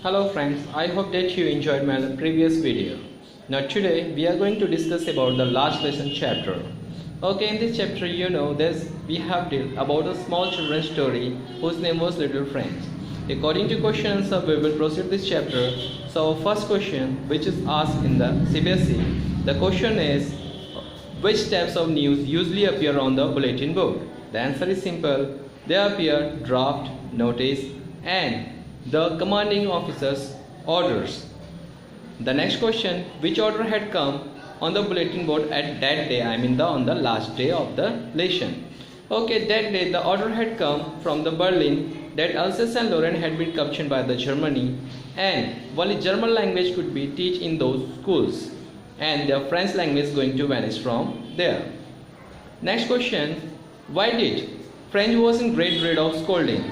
Hello friends, I hope that you enjoyed my previous video. Now today we are going to discuss about the last lesson chapter. Okay, in this chapter we have dealt about a small children's story whose name was Little Friends. According to question answer we will proceed this chapter. So our first question, which is asked in the CBSE, the question is, which types of news usually appear on the bulletin board? The answer is simple. They appear draft, notice and the commanding officer's orders. The next question, which order had come on the bulletin board at that day, on the last day of the lesson. Okay, that day the order had come from the Berlin that Alsace and Lorraine had been captured by the Germany and only German language could be taught in those schools and the French language is going to vanish from there. Next question, why did French was in great dread of scolding?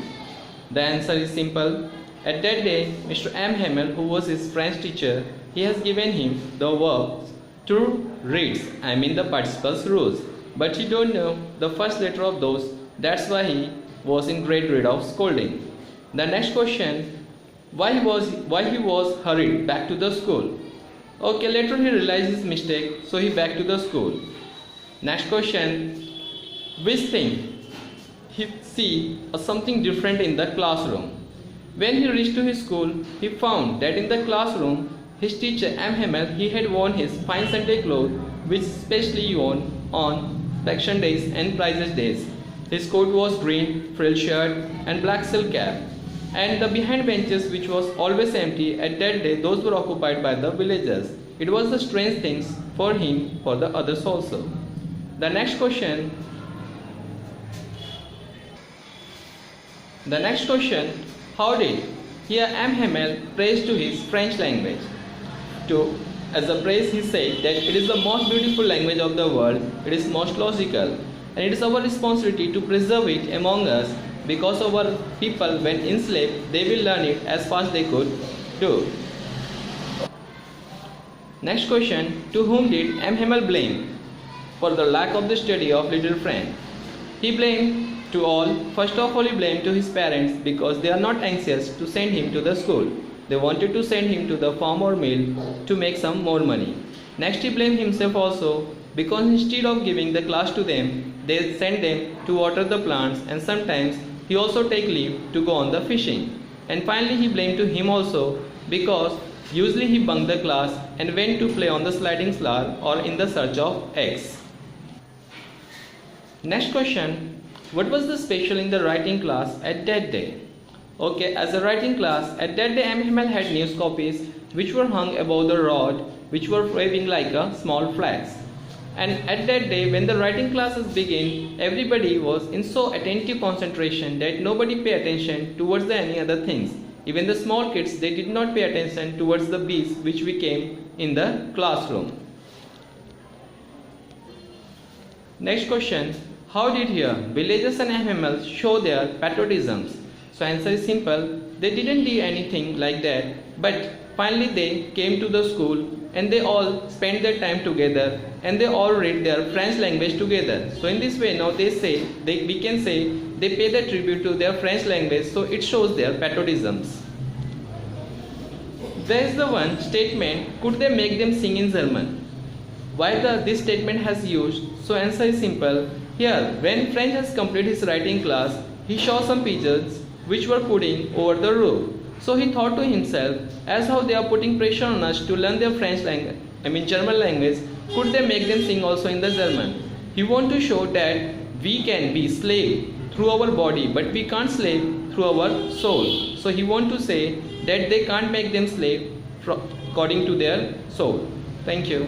The answer is simple. At that day, Mr. M. Hamel, who was his French teacher, he has given him the verb to read, the participles rules. But he don't know the first letter of those, that's why he was in great dread of scolding. The next question, why he was hurried back to the school? Okay, later he realized his mistake, so he back to the school. Next question, which thing he see something different in the classroom? When he reached to his school, he found that in the classroom, his teacher M. Hamel, he had worn his fine Sunday clothes, which specially worn on election days and prizes days. His coat was green, frilled shirt and black silk cap. And the behind benches, which was always empty at that day, those were occupied by the villagers. It was a strange thing for him, for the others also. The next question, how did here M. Hamel praise to his French language? As a praise he said that it is the most beautiful language of the world, it is most logical, and it is our responsibility to preserve it among us because our people when enslaved they will learn it as fast they could do. Next question, to whom did M. Hamel blame for the lack of the study of Little Friend? He blamed to all. First of all, he blamed to his parents because they are not anxious to send him to the school. They wanted to send him to the farm or mill to make some more money. Next, he blamed himself also because instead of giving the class to them, they sent them to water the plants and sometimes he also take leave to go on the fishing. And finally, he blamed to him also because usually he bunked the class and went to play on the sliding slab or in the search of eggs. Next question, what was the special in the writing class at that day? Okay, as a writing class, at that day M. Hamel had news copies which were hung above the rod, which were waving like a small flags. And at that day, when the writing classes began, everybody was in so attentive concentration that nobody pay attention towards any other things. Even the small kids, they did not pay attention towards the bees which became in the classroom. Next question, how did here villagers and animals show their patriotisms? So answer is simple, they didn't do anything like that, but finally they came to the school and they all spent their time together and they all read their French language together. So in this way now we can say they pay the tribute to their French language, so it shows their patriotisms. There is the one statement, could they make them sing in German? Why this statement has used? So answer is simple. Here, when French has completed his writing class, he saw some pigeons which were putting over the roof. So he thought to himself, as how they are putting pressure on us to learn their German language, could they make them sing also in the German? He want to show that we can be slave through our body, but we can't slave through our soul. So he want to say that they can't make them slave according to their soul. Thank you.